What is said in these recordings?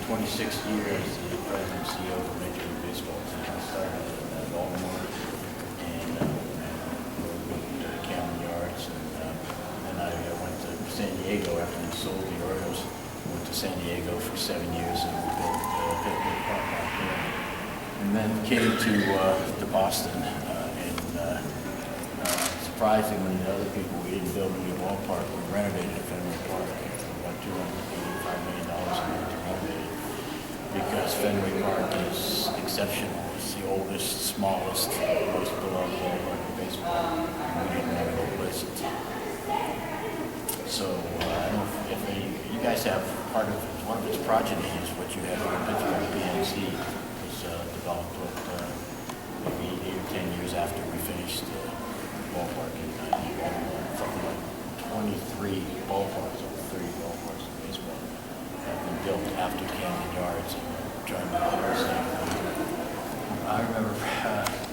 26 years the president and CEO of Major League Baseball team. I started in Baltimore and moved to Camden Yards, and then I went to San Diego after we sold the Orioles. Went to San Diego for 7 years and we built Fenway Park out there. And then came to Boston, and surprisingly to other people, we didn't build a new ballpark. We renovated Fenway Park for about $285 million to renovate it because Fenway Park is exceptional. It's the oldest, smallest, most beloved ballpark in baseball. And we didn't want to go place it. So I don't know if you guys have part of one of its progeny is what you have in Pittsburgh PNC. Developed maybe 8 or 10 years after we finished the ballpark in 91. Something like 23 ballparks, over 30 ballparks in baseball have been built after Camden Yards, and we're trying to do the same thing. I remember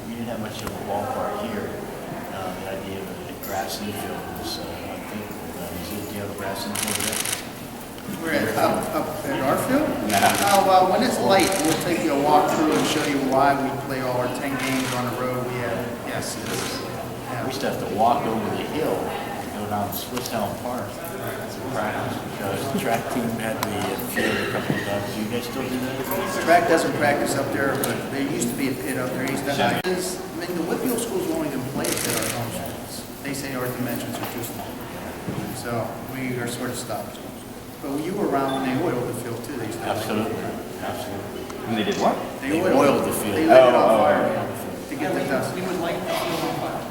we didn't have much of a ballpark here. The idea of a grass infield was, I think, do you have a grass infield there? We're up at our field? Yeah. Oh, well, when it's light, we'll take you a walk through and show you why we play all our 10 games on the road. Yes. We used to have to walk over the hill to go down to Swiss Elm Park to practice because the track team had the field a couple of times. Do you guys still do that? Track doesn't practice up there, but there used to be a pit up there. I mean, the Whitfield schools won't even play at our home schools. They say our dimensions are too small. So we are sort of stopped. But you were around when they oiled the field too. They used to Absolutely. And they did what? They oiled the field. They lit it on fire to get the dust. He would light the field on fire.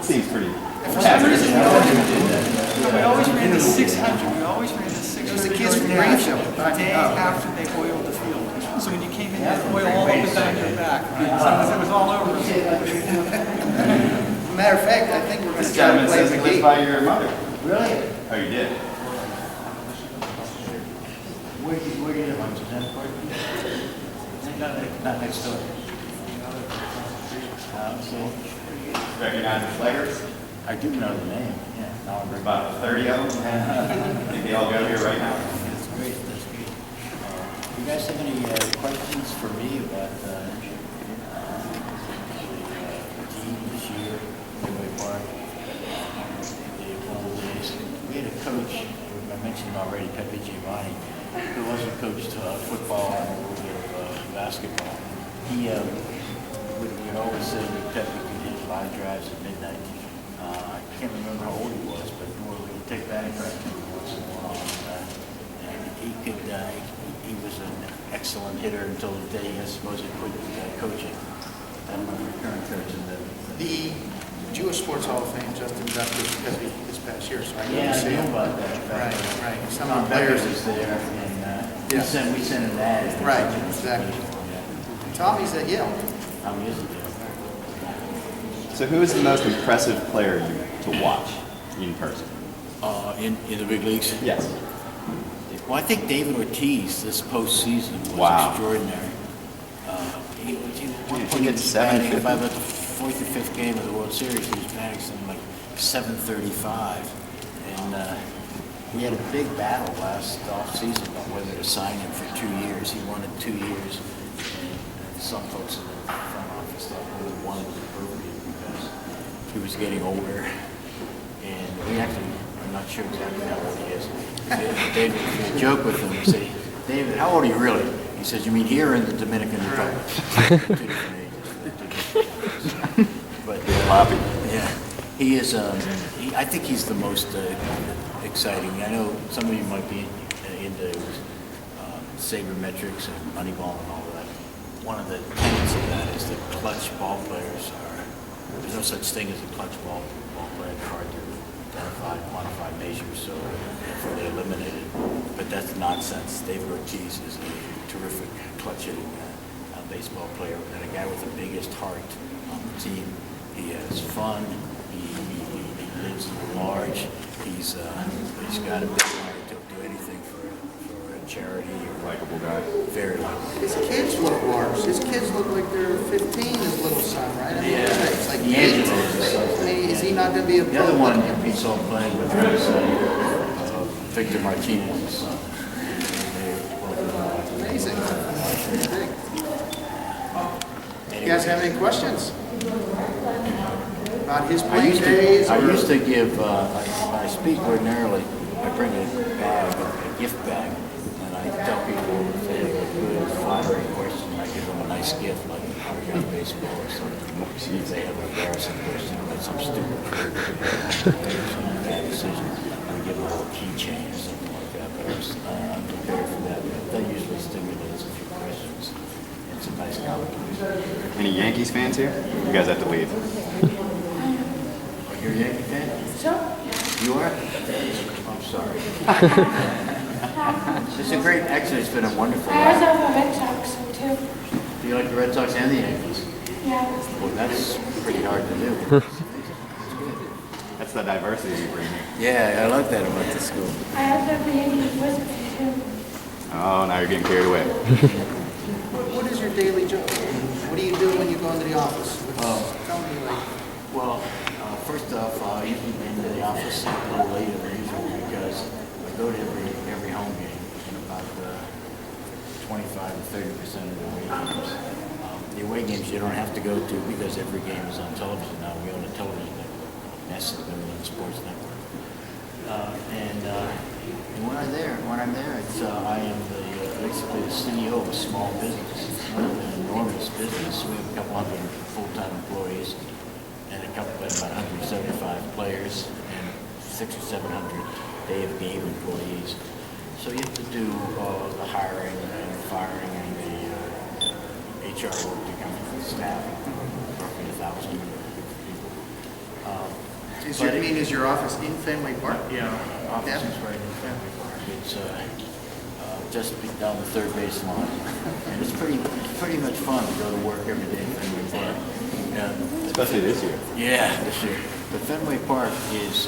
Seems pretty. For some reason, we always ran the 600. We always ran the 600. It was the kids from dash Greenfield. the day after they oiled the field. So when you came in, you had oil all up and down your back. Sometimes it was all over. Matter of fact, I think we're going This to try to gentleman play says the he lives gate. by your mother. Really? Oh, you did? Where do you live on Susanna Court? Not next door. Recognize the flaggers? I do know the name, yeah. Now I'm About 30 of them. I think they all go here right now. That's great, that's great. You guys have any questions for me about the team this year, Fenway Park, the old days? We had a coach, I mentioned already, Pepe Giovanni, who also coached football and a little bit of basketball. He would always say that Pepe could hit live drives at midnight. I can't remember how old he was, but we would take batting practice once in a while. And he was an excellent hitter until the day, I suppose, he quit coaching. I don't remember the current coach. The Jewish Sports Hall of Fame just inducted Pepe this past year, so I Yeah, I see knew him. about that. Right. Some Tom of the players. Beckers is there, and Yeah. we sent an ad. Right, exactly. Tommy's at Yale. Tommy isn't there. So who is the most impressive player to watch in person? In the big leagues? Yes. Well, I think David Ortiz this postseason was Wow. extraordinary. He hit was batting, 750. if I was the fourth or fifth game of the World Series, he was batting something like 735. And we had a big battle last offseason about whether to sign him for 2 years. He wanted 2 years. And some folks in the front office thought we wanted it appropriate because he was getting older. And we actually are not sure exactly how old he is. David, we joke with him and say, David, how old are you really? He says, you mean here in the Dominican Republic? Two different ages. But yeah, he is. I think he's the most exciting. I know some of you might be into sabermetrics and Moneyball and all that. One of the tenets of that is that clutch ball players are. There's no such thing as a clutch ball player. It's hard to identify, quantify, measure, so therefore they eliminate it. But that's nonsense. David Ortiz is a terrific clutch hitting baseball player and a guy with the biggest heart on the team. He has fun. He lives large. He's got a big heart. He'll do anything for a charity or Likeable guy. very likable. His kids look large. His kids look like they're 15, his little son, right? I mean, Yeah. It's like D'Angelo kids. is his son. I mean, is he not going to be a The pro? other one he saw playing with was Victor Martinez's son. guys have any questions about his I playing used days? to, I or- used to give, when I speak ordinarily, I bring a bag, a gift bag, and I tell people if they have a good, flattering question, I give them a nice gift, like how we got baseball or something. If they have an embarrassing question, like some stupid trade, some bad decision, I give them a little keychain or something like that. But I'm prepared for that. That usually stimulates a few questions. It's a nice compliment. Any Yankees fans here? You guys have to leave. Oh, you're a Yankee fan? Sure. You are? I'm sorry. It's a great, actually, it's been a wonderful I also ride. have a Red Sox too. Do you like the Red Sox and the Yankees? Yeah. Well, that's pretty hard to do. That's the diversity you bring here. Yeah, I like that about the school. I also have the Yankees with me too. Oh, now you're getting carried away. What is your daily job? What do you do when you go into the office? Tell me, like, Well, first off, I usually get into the office a little later than usual because I go to every home game and about 25 to 30% of the away games. The away games you don't have to go to because every game is on television now. We own a television network, New Sports Network. And when I'm there, it's I am basically the CEO of a small business. It's not an enormous business. We have a couple hundred full-time employees and about 175 players and 600 or 700 day-of-game employees. So you have to do the hiring and firing and the HR work to come from the staff, roughly 1,000 people. is your office in Fenway Park? Yeah, office is right in Fenway Park. It's just down the third base line, and it's pretty much fun to go to work every day in Fenway Park. Especially this year. Yeah, this year. But Fenway Park is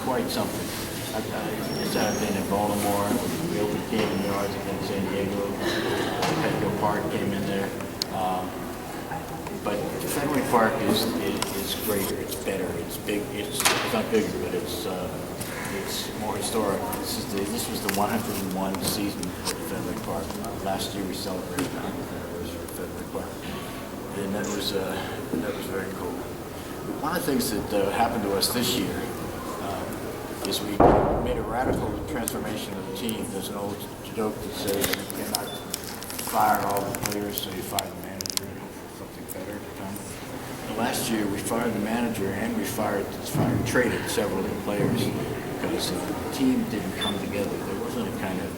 quite something. I've been in Baltimore. We opened Camden Yards against San Diego. Petco Park came in there. But Fenway Park is greater. It's better. It's big. It's not bigger, but it's more historic. This was the 101 season at Fenway Park. Last year we celebrated the 100th anniversary of Fenway Park, and that was very cool. One of the things that happened to us this year is we made a radical transformation of the team. There's an old joke that says you cannot fire all the players, so you fire the manager and hope for something better to come. And last year we fired the manager and we traded several of the players because the team didn't come together. There wasn't a kind of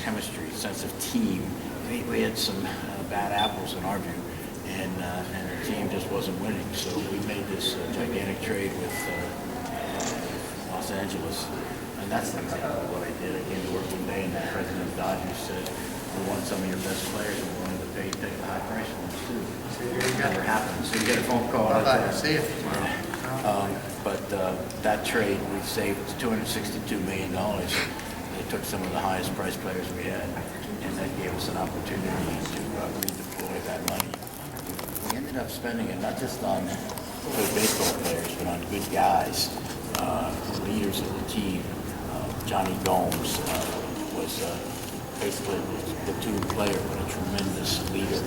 chemistry, sense of team. We had some bad apples in our view. And the team just wasn't winning. So we made this gigantic trade with Los Angeles. And that's the example of what I did. I came to work one day and the president of Dodgers said, we want some of your best players and we're willing to take a high price for them too. It never happened. So you get a phone call. I see it. But that trade, we saved $262 million. They took some of the highest priced players we had, and that gave us an opportunity to redeploy that money. We ended up spending it not just on good baseball players, but on good guys, leaders of the team. Johnny Gomes was basically a platoon player, but a tremendous leader.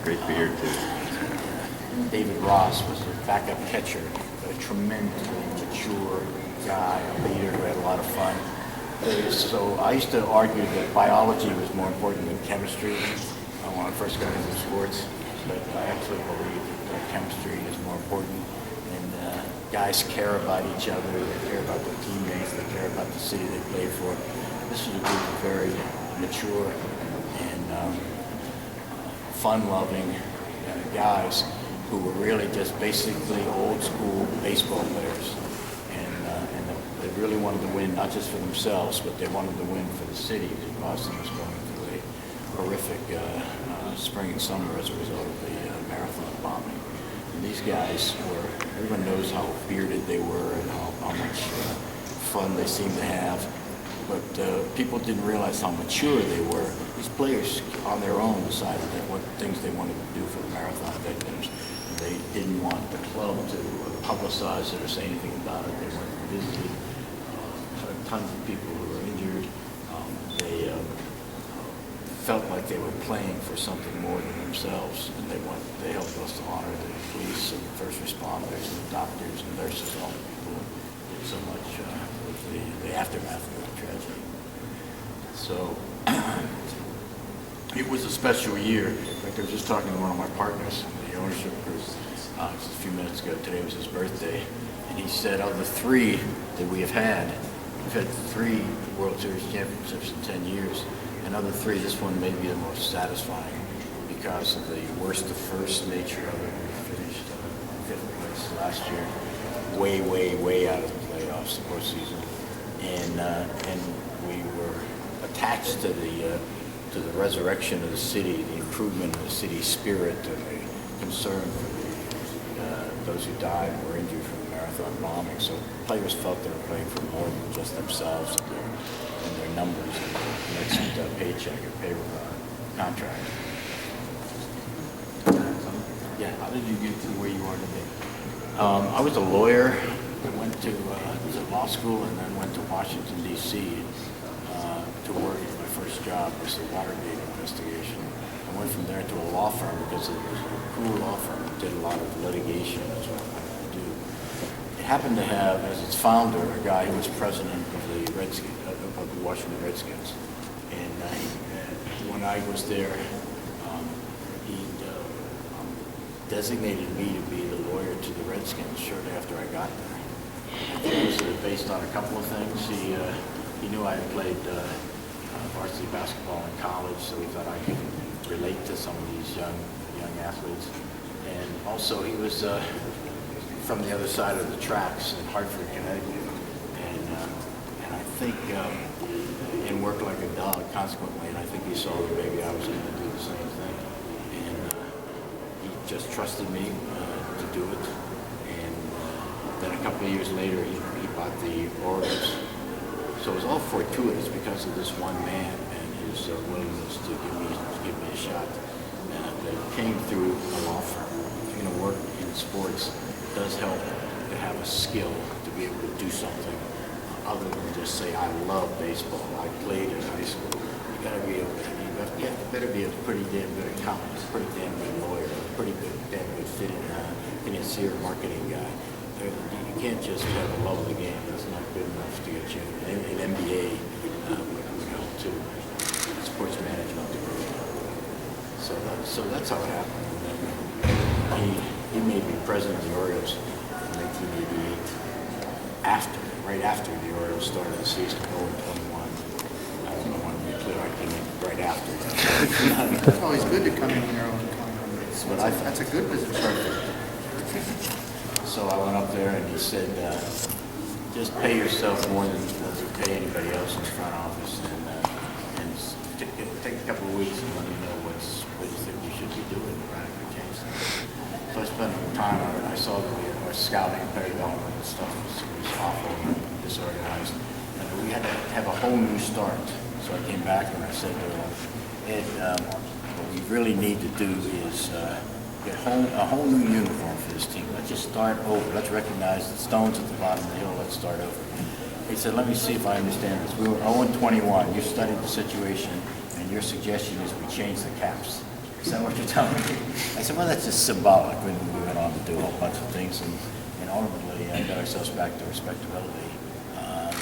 Great beard, too. David Ross was a backup catcher, but a tremendously mature guy, a leader who had a lot of fun. So I used to argue that biology was more important than chemistry when I first got into sports, but I actually believe that chemistry is more important. And guys care about each other, they care about their teammates, they care about the city they play for. This was a group of very mature and fun-loving guys who were really just basically old-school baseball players. And they really wanted to win, not just for themselves, but they wanted to win for the city. Boston was going through a horrific spring and summer as a result of the marathon bombing. And these guys everyone knows how bearded they were and how much fun they seemed to have. But people didn't realize how mature they were. These players on their own decided that what things they wanted to do for the marathon victims. They didn't want the club to publicize it or say anything about it. They went and visited tons of people who were injured. They felt like they were playing for something more than themselves, and they helped us to honor the police and first responders and doctors and nurses, all the people who did so much with the aftermath of that tragedy. So it was a special year. In fact, I was just talking to one of my partners in the ownership group just a few minutes ago. Today was his birthday, and he said of the three that we have had, we've had 3 World Series championships in 10 years, and of the 3, this one may be the most satisfying because of the worst to first nature of it. We finished 5th place last year, way out of the playoffs, the postseason, and we were attached to the resurrection of the city, the improvement of the city's spirit, and the concern for those who died or were injured from the marathon bombing. So players felt they were playing for more than just themselves and their numbers and the next paycheck or payroll contract. Yeah. How did you get to where you are today? I was a lawyer. I was at law school and then went to Washington, D.C. To work. My first job was the Watergate investigation. I went from there to a law firm because it was a cool law firm. It did a lot of litigation. That's what I wanted to do. It happened to have, as its founder, a guy who was president of the Washington Redskins. And when I was there, he designated me to be the lawyer to the Redskins shortly after I got there. I think it was based on a couple of things. He knew I had played varsity basketball in college, so he thought I could relate to some of these young athletes. And also, he was from the other side of the tracks in Hartford, Connecticut, and I think and worked like a dog consequently. And I think he saw that maybe I was going to do the same thing, and he just trusted me to do it. And then a couple of years later, he bought the Orioles. So it was all fortuitous because of this one man and his willingness to give me a shot. And it came through a law firm. Work in sports does help to have a skill to be able to do something other than just say, I love baseball, I played in high school. You gotta be better be a pretty damn good accountant, a pretty damn good lawyer, a pretty damn good financier, marketing guy. You can't just have a love of the game. That's not good enough to get you an MBA would help too. Sports management degree. So that's how it happened. And then he made me president of the Orioles in 1988. Right after the Orioles started the season 0-21. I don't know when we clear. I came in right after that. It's always good to come in when you're on 21. But That's a good position. So I went up there and he said, just pay yourself more than you pay anybody else in the front office, and take a couple of weeks and let me know what you think we should be doing to radically change things. So I spent time on it. I saw that our scouting and player development and stuff was awful and disorganized, and we had to have a whole new start. So I came back and I said to him, Ed, what we really need to do is get a whole new uniform for this team. Let's just start over. Let's recognize the stones at the bottom of the hill. Let's start over. He said, let me see if I understand this. We were 0-21. You studied the situation, and your suggestion is we change the caps. Is that what you're telling me? I said, well, that's just symbolic. We went on to do a whole bunch of things, and ultimately got ourselves back to respectability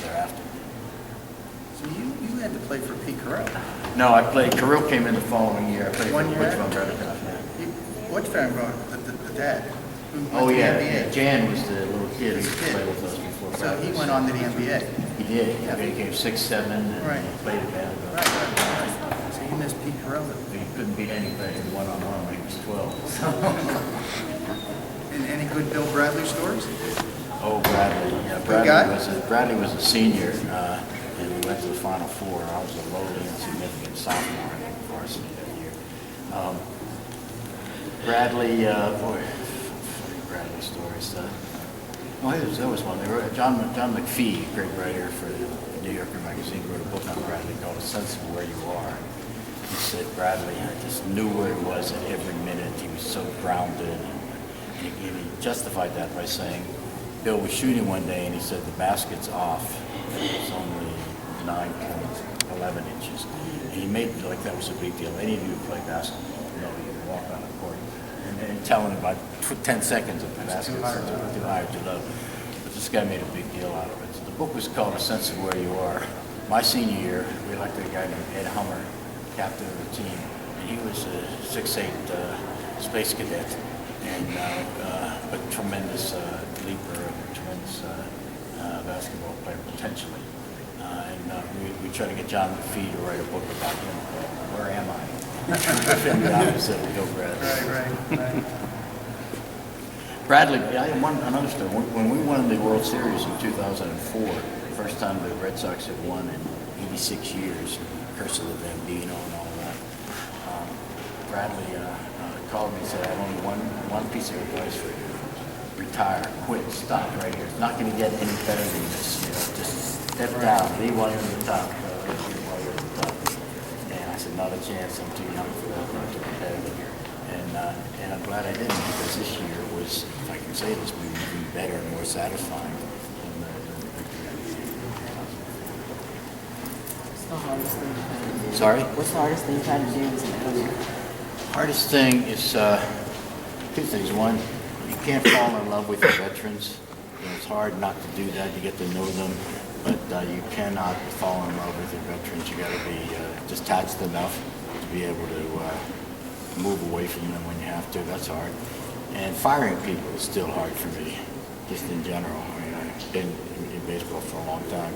thereafter. So you had to play for Pete Carell. No, I played. Carell came in the following year. I played One for year Butch after? Von Reddekoff. What's that about the dad? Who went Oh to the yeah, NBA? Jan was the little kid who This kid. played with us before. So he practice. went on to the NBA. He did. Yeah. He became 6'7" and Right. played at Vanderbilt. Right. So you missed Pete Carell. He couldn't beat anybody one-on-one when he was 12. So. And any good Bill Bradley stories? Oh, Bradley. Yeah, Good guy? Bradley was a senior, and we went to the Final Four. I was a lowly insignificant sophomore in varsity that year. Bradley, boy, funny Bradley stories. There was one. John McPhee, great writer for the New Yorker magazine, wrote a book on Bradley called A Sense of Where You Are. He said Bradley, I just knew where he was at every minute. He was so grounded. And he justified that by saying, Bill was shooting one day and he said the basket's off. It was only 9.11 inches. he made it like that was a big deal. Any of you who play basketball, you know, you can walk on the court and tell in about 10 seconds if the basket's too high or too low. But this guy made a big deal out of it. So the book was called A Sense of Where You Are. My senior year, we elected a guy named Ed Hummer, captain of the team, and he was a 6'8" space cadet, and a tremendous leaper, a tremendous basketball player potentially. We tried to get John McPhee to write a book about him called Where Am I? The opposite of Bill Bradley. Right. Bradley, I have another story. When we won the World Series in 2004, first time the Red Sox had won in 86 years, curse of the Bambino and all that, Bradley called me and said, I have only one piece of advice for you. Retire, quit, stop right here. It's not going to get any better than this. You know, just step down, leave while you're at the top. While you're at the top. And I said, not a chance. I'm too young for that. I'm too competitive. And I'm glad I didn't, because this year was, if I can say this, maybe even better and more satisfying than the What's the hardest thing you've had to do? Sorry? What's the hardest thing you've had to do as an owner? Hardest thing is two things. One, you can't fall in love with your veterans. You know, it's hard not to do that. You get to know them, but you cannot fall in love with your veterans. You got to be just attached enough to be able to move away from them when you have to. That's hard. And firing people is still hard for me, just in general. I mean, I've been in baseball for a long time,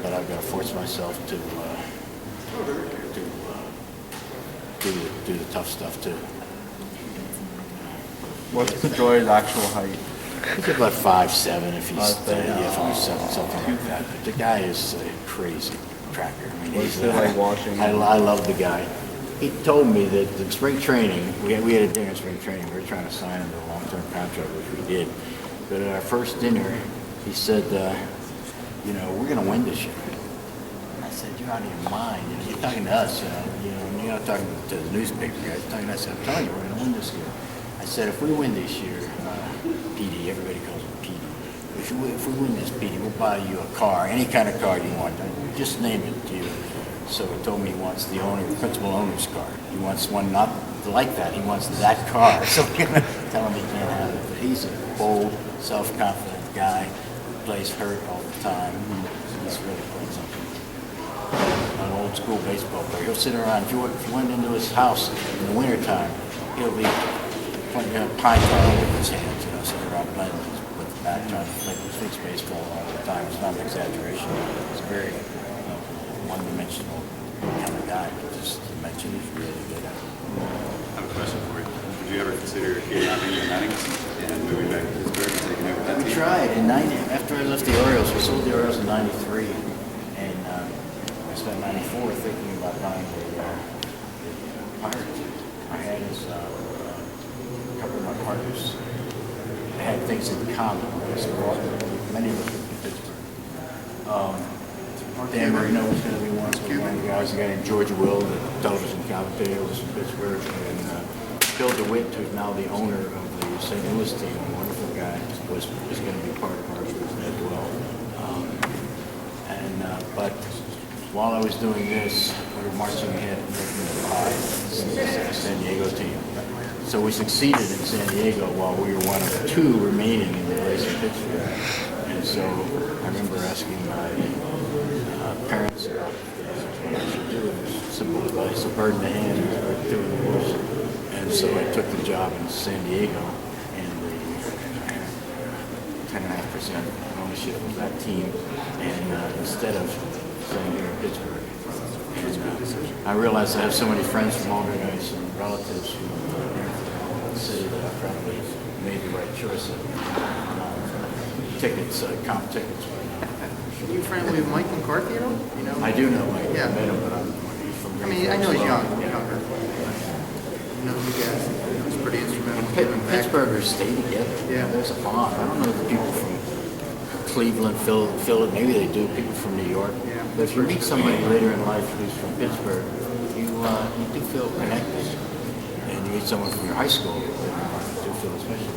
but I've got to force myself to do the tough stuff too. What's Joy's actual height? He's about 5'7" if he's 5'7", yeah, 5'7", something like that. But the guy is a crazy tracker. I mean, What's he's it like watching I him? love the guy. He told me that in spring training, we had a dinner in spring training. We were trying to sign him to a long-term contract, which we did. But at our first dinner, he said, you know, we're going to win this year. And I said, you're out of your mind. You know, you're talking to us, you're not talking to the newspaper guys. You're talking to us. I'm telling you, we're going to win this year. I said, if we win this year, PD, everybody calls him PD. If we win this, PD, we'll buy you a car, any kind of car you want. Just name it to you. So he told me he wants the principal owner's car. He wants one not like that. He wants that car. So we're going to tell him he can't have it. But he's a bold, self-confident guy who plays hurt all the time. He's really playing something. An old school baseball player. He'll sit around. If you went into his house in the wintertime, he'll be playing a pine tar with his hands, sitting around playing with the bat, trying to play fix baseball all the time. It's not an exaggeration. It's very one-dimensional kind of guy, but this dimension is really good at it. I have a question for you. Did you ever consider kidnapping your Mannings and moving back to Pittsburgh and taking over that We team? tried in after I left the Orioles. We sold the Orioles in '93, and I spent '94 thinking about buying the Pirates. I had a couple of my partners. They had things in common. So many of us were from Pittsburgh. Dan Marino was going to be one of the guys. A guy named George Will, the television commentator, was from Pittsburgh. And Bill DeWitt, who's now the owner of the St. Louis team, a wonderful guy, was going to be part of ours as well. But while I was doing this, we were marching ahead and making the pie, the San Diego team. So we succeeded in San Diego while we were one of two remaining in the race in Pittsburgh. And so I remember asking my parents about what I should do. It was simple advice, a bird in the hand, or two in the bush. And so I took the job in San Diego, and the 10.5% ownership of that team, and instead of staying here in Pittsburgh. And I realized I have so many friends from Allderdice and relatives from the city that I probably made the right choice. Tickets, comp tickets. Are you friendly with Mike McCarthy at all? You know? I do know Mike. Yeah. I met him, but he's from. I mean, I know he's young, Yeah. younger. You know, you guys, he's pretty instrumental in giving back. Pittsburghers stay together. Yeah. There's a bond. I don't know the people from Cleveland, Philly, maybe they do, people from New York. Yeah. But if you meet somebody later in life who's from Pittsburgh, you do feel connected. And you meet someone from your high school, you do feel special.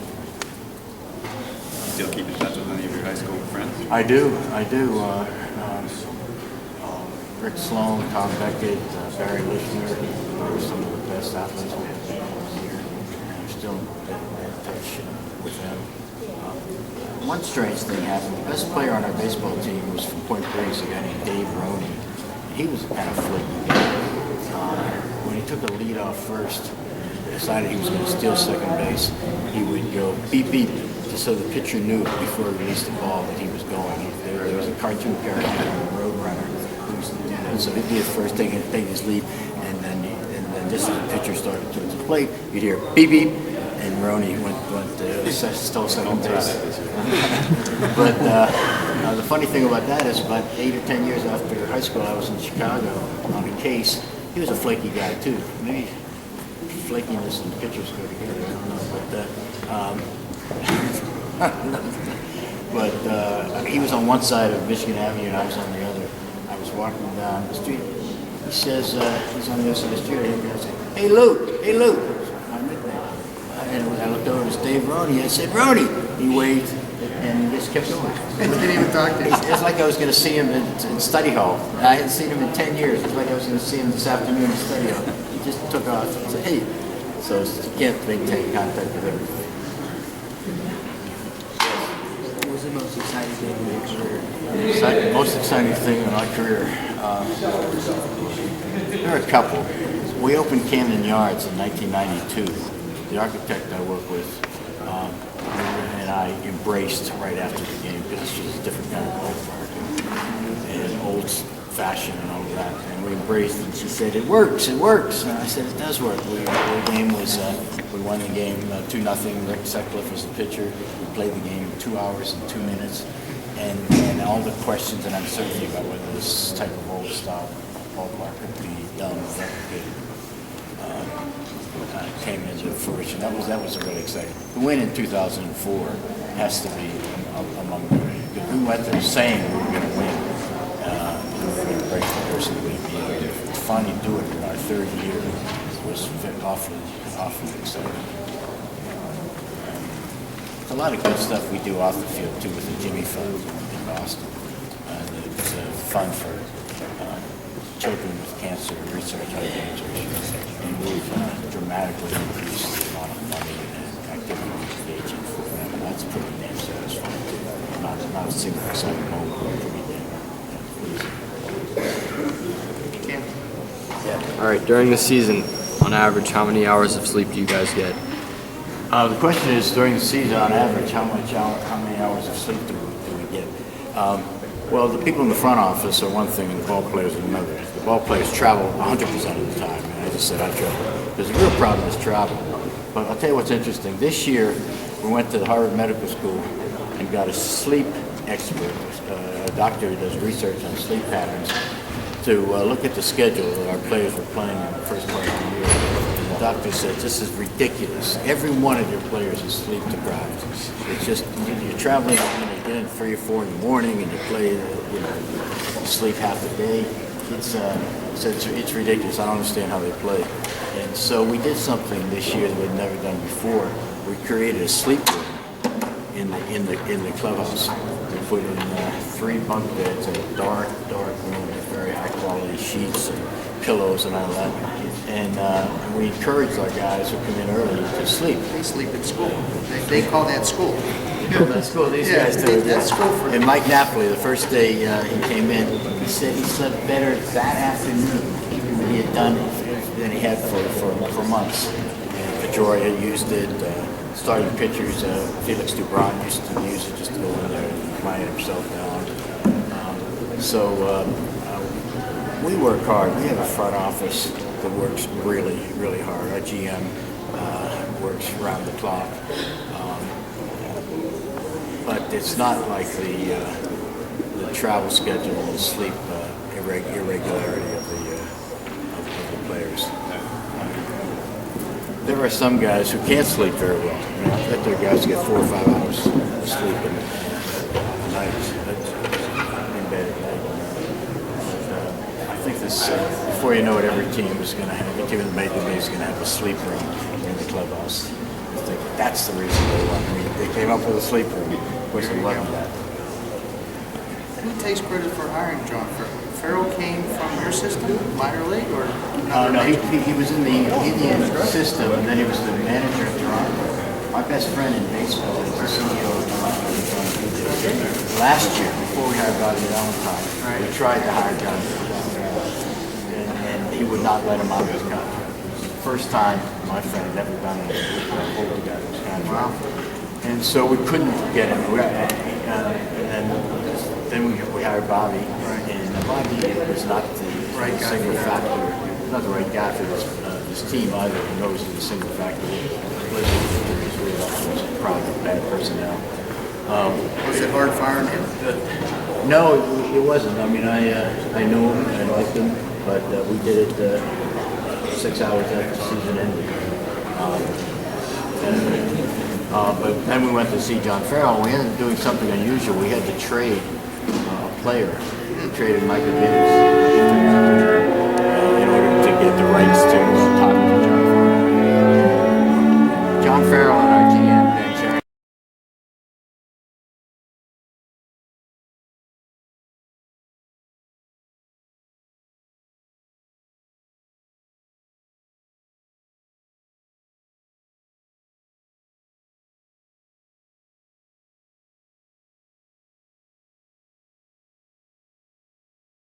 Still keep in touch with any of your high school friends? I do. Rick Sloan, Tom Beckett, Barry Lichner, were some of the best athletes we had here. And I'm still in touch with them. One strange thing happened. The best player on our baseball team was from Point Breeze, a guy named Dave Roney. He was kind of flaky guy. When he took a lead off first, decided he was going to steal second base, he would go beep beep, just so the pitcher knew before he released the ball that he was going. There was a cartoon character named Roadrunner who used to do that. So he'd be the first take his lead, and then just as the pitcher started towards the plate, you'd hear beep beep, and Roney stole second base. But the funny thing about that is, about 8 or 10 years after high school, I was in Chicago on a case. He was a flaky guy too. Maybe flakiness and pitchers go together. I don't know, but he was on one side of Michigan Avenue and I was on the other. I was walking down the street. He says he's on the other side of the street. I said, "Hey Lou, hey Lou." My nickname. And I looked over, it was Dave Roney. I said, "Roney." He waved and he just kept going. Didn't even talk to you. It's like I was going to see him in study hall. I hadn't seen him in 10 years. It's like I was going to see him this afternoon in study hall. He just took off. I said, "Hey." So you can't maintain contact with everybody. What was the most exciting thing in your career? Most exciting thing in my career. There are a couple. We opened Camden Yards in 1992. The architect I work with and I embraced right after the game because this was a different kind of ballpark and old-fashioned and all of that. And we embraced it. And she said, "It works, it works." And I said, "It does work." The game was, we won the game 2-0. Rick Sutcliffe was the pitcher. We played the game 2 hours and 2 minutes. And all the questions and uncertainty about whether this type of old-style ballpark could be done or replicated came into fruition. That was really exciting. The win in 2004 has to be among the great. We went there saying we were going to win. We were going to break the curse of the league. To finally do it in our third year was awfully exciting. A lot of good stuff we do off the field too with the Jimmy Fund in Boston. It's fun for children with cancer research and we've dramatically increased the amount of money and activity we engage in for them. And that's pretty damn satisfying too. Not a single exciting moment, but pretty damn pleasing. Yeah. All right, during the season, on average, how many hours of sleep do you guys get? The question is, during the season, on average, how many hours of sleep do we get? Well, the people in the front office are one thing, and the ball players are another. The ball players travel 100% of the time, and I just said I travel. Because the real problem is travel. But I'll tell you what's interesting. This year, we went to the Harvard Medical School and got a sleep expert, a doctor who does research on sleep patterns, to look at the schedule that our players were playing in the first part of the year. And the doctor said, "This is ridiculous. Every one of your players is sleep deprived. It's just, you're traveling, you get in 3 or 4 in the morning and you play, you sleep half the day. It's ridiculous. I don't understand how they play." And so we did something this year that we'd never done before. We created a sleep room in the clubhouse. We put in 3 bunk beds in a dark room with very high quality sheets and pillows and all that. And we encourage our guys who come in early to sleep. They sleep at school. They call that school. That's cool. These Yeah, guys do. that's cool for them. And Mike Napoli, the first day he came in, he said he slept better that afternoon than he had done than he had for months. And Pedroia used it. Starting pitchers, Felix Dubron used to use it just to go in there and quiet himself down. We work hard. We have a front office that works really, really hard. Our GM works around the clock. But it's not like the travel schedule and sleep irregularity of the players. There are some guys who can't sleep very well. I bet there are guys who get 4 or 5 hours of sleep a night, in bed at night. I think this, before you know it, every team is going to have, every team in the major league is going to have a sleep room in the clubhouse. I think that's the reason they won. I mean, they came up with a sleep room. Of course, they love that. Who takes credit for hiring John Farrell came from your system, minor league, or? No, he was in the Indian system, and then he was the manager of Toronto. My best friend in baseball is the CEO of Toronto. Last year, before we hired Bobby Valentine, we tried to hire John, and he would not let him out of his contract. It was the first time my friend had ever done it. Hold together his contract. And so we couldn't get him. And then we hired Bobby, and Bobby was not the single factor, not the right guy for this team either. He knows he's a single factor. He's really also proud of bad personnel. Was it hard firing him? No, it wasn't. I mean, I knew him, I liked him, but we did it 6 hours after the season ended. But then we went to see John Farrell, and we ended up doing something unusual. We had to trade a player. We traded Michael Gibbs